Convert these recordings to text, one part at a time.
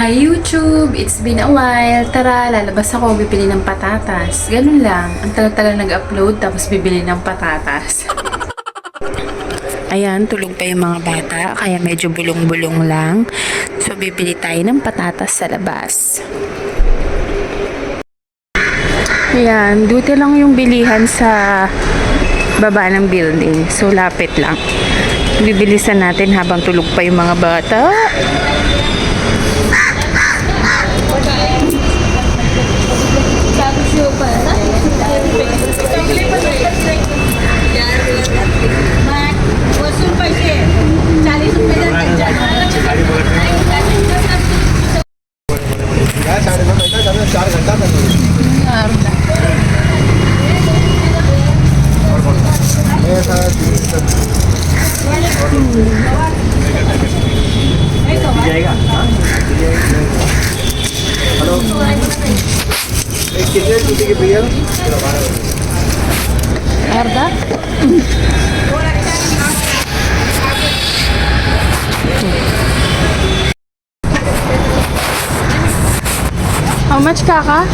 Hi YouTube! It's been a while. Tara, lalabas ako, bibili ng patatas. Ganun lang. Ang tagal-tagal nag-upload, tapos bibili ng patatas. Ayan, tulog pa yung mga bata, kaya medyo bulong-bulong lang. So, bibili tayo ng patatas sa labas. Ayan, duty lang yung bilihan sa baba ng building. So, lapit lang. Bibilisan natin habang tulog pa yung mga bata. Arda? How much, Kaka?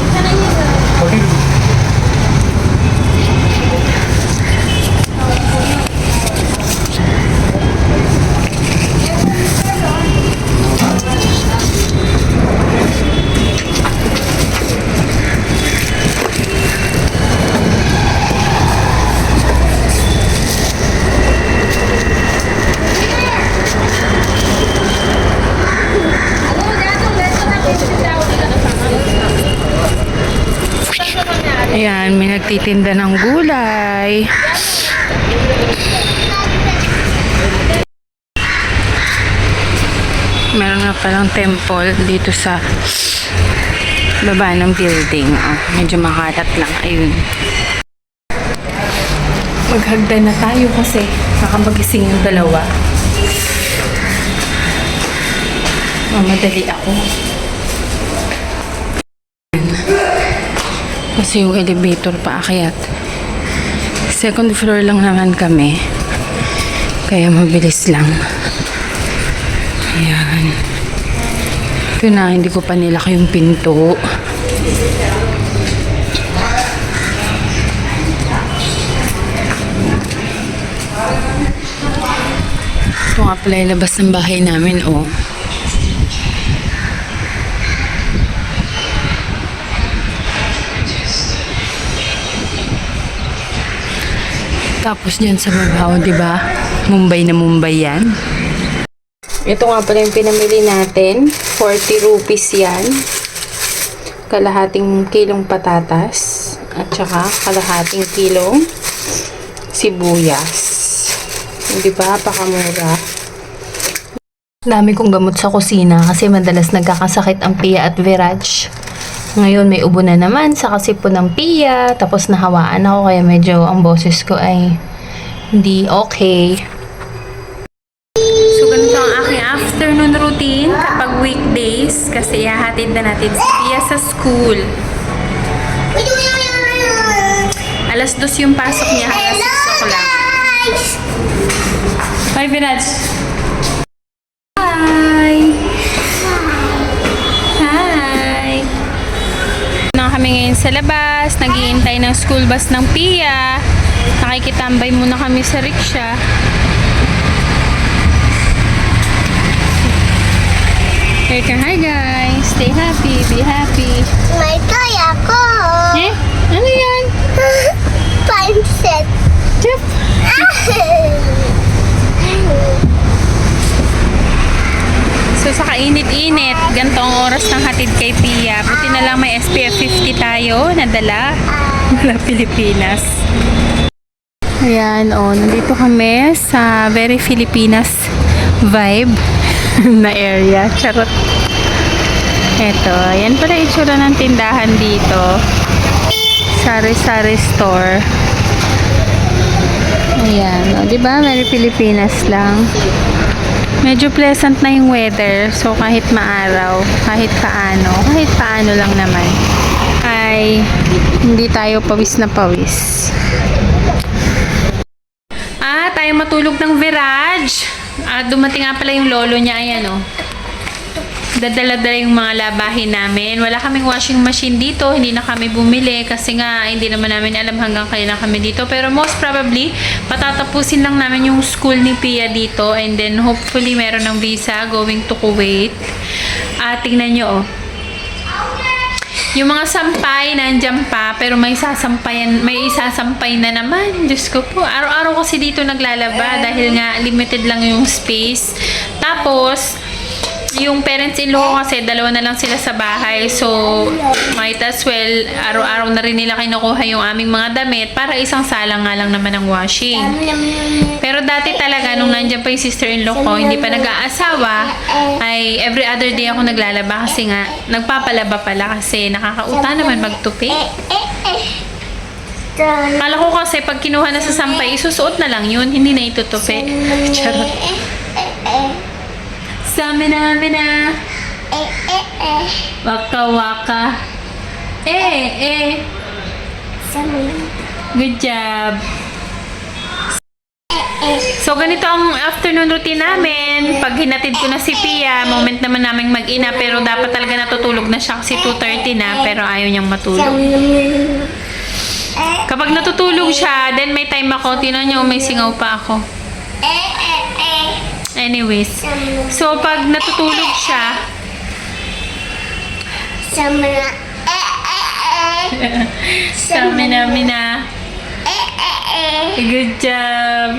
Ayan, may nagtitinda ng gulay. Meron nga palang temple dito sa baba ng building. Oh, medyo makalat lang. Ayun. Maghagdan na tayo kasi nakamagising yung dalawa. Mamadali ako. Kasi yung elevator paakyat. Second floor lang naman kami. Kaya mabilis lang. Ayan. Ito na, hindi ko pa nilak yung pinto. Ito nga pala yung labas ng bahay namin, oh. Tapos dyan sa babaw, di ba? Mumbai na Mumbai yan. Ito nga pala yung pinamili natin. 40 rupees yan. Kalahating kilong patatas. At saka kalahating kilong sibuyas. Di ba? Pakamura. Dami kong gamot sa kusina kasi madalas nagkakasakit ang Pia at Viraj. Ngayon may ubo na naman sa kasipon ng Pia, tapos nahawaan ako kaya medyo ang boses ko ay hindi okay. So ganito ang aking afternoon routine kapag weekdays kasi ihahatid na natin si Pia sa school. Alas 2 yung pasok niya hanggang 6 o'clock. Bye, Viraj! Kami ngayon sa labas, naghihintay ng school bus ng Pia. Nakikitambay muna kami sa rickshaw. Hi guys, stay happy, be happy. May toy ako. Eh? Ano yan? Pancet. Chip. So sa kainit-init, ganito ang oras ng hatid kay Pia. Buti na lang may SPF 50 tayo nadala mula Pilipinas. Ayan, oh, nandito kami sa very Filipinas vibe na area. Charot. Eto, yan pala itsura ng tindahan dito. Sari-sari store. Ayan, oh, diba? Very Pilipinas lang. Medyo pleasant na yung weather. So, kahit maaraw, kahit paano lang naman, ay hindi tayo pawis na pawis. Tayo matulog ng Viraj. Dumating nga pala yung lolo niya. Ayan, oh. dadala-dala yung mga labahin namin. Wala kaming washing machine dito. Hindi na kami bumili kasi nga hindi naman namin alam hanggang kailan kami dito. Pero most probably, patatapusin lang namin yung school ni Pia dito and then hopefully meron ng visa going to Kuwait. Tingnan nyo oh. Yung mga sampay nandiyan pa pero may isasampay na naman. Diyos ko po. Araw-araw kasi dito naglalaba dahil nga limited lang yung space. Tapos, yung parents-in-law ko kasi dalawa na lang sila sa bahay. So, might as well, araw-araw na rin nila kinukuha yung aming mga damit para isang salang nga lang naman ang washing. Pero dati talaga, nung nandiyan pa yung sister-in-law ko, hindi pa nag-aasawa, ay every other day ako naglalaba kasi nga, nagpapalaba pala kasi nakakauta naman magtupi. Kala ko kasi pag kinuha na sa sampay, isusuot na lang yun, hindi na itutupi. Charot. Samina. Waka. Good job. So, ganito ang afternoon routine namin. Pag hinatid ko na si Pia, moment naman namin mag-ina, pero dapat talaga natutulog na siya kasi 2:30 na, pero ayaw niyang matulog. Kapag natutulog siya, then may time ako, tinan niyo, may singaw pa ako. Anyways, so pag natutulog siya, Samina. Good job.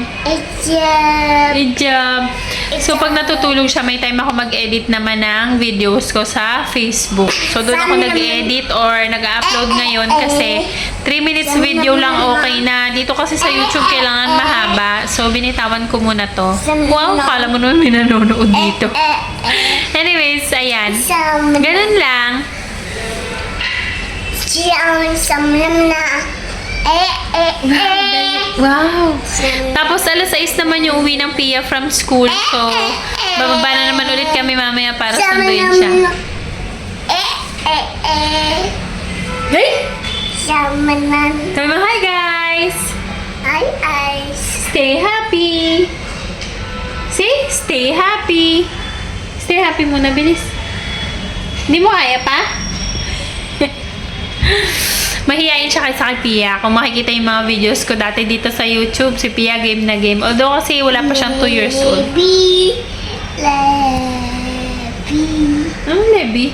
Good job. So pag natutulog siya, may time ako mag-edit naman ng videos ko sa Facebook. So doon ako nag-edit or nag-upload ngayon kasi 3 minutes video lang okay na. Dito kasi sa YouTube kailangan mahaba. So binitawan ko muna to. Wow, kala mo naman may nanonood dito. Anyways, ayan. Ganun lang. Wow. Tapos alas 6 naman yung uwi ng Pia from school. So, bababa na naman ulit kami mamaya para sunduin siya. Hey! Sabi mo, hi guys! Stay happy! See? Stay happy! Stay happy muna, bilis. Hindi mo kaya pa? Mahihayin siya kay Pia. Kung makikita yung mga videos ko dati dito sa YouTube, si Pia game na game. Although kasi wala pa siyang 2 years old. Ano Lebi?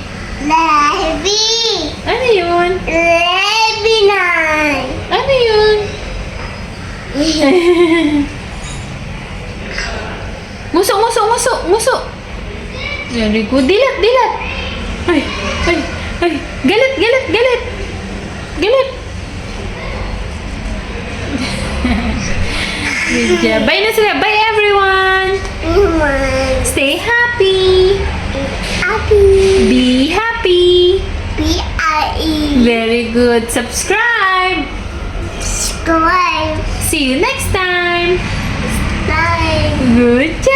Ano yun? Ano yun? Muso. Very good. Dilat. Ay. Galit. Good job. Bye na sila. Bye everyone. Stay happy. Be happy. Very good. Subscribe. See you next time. Good job.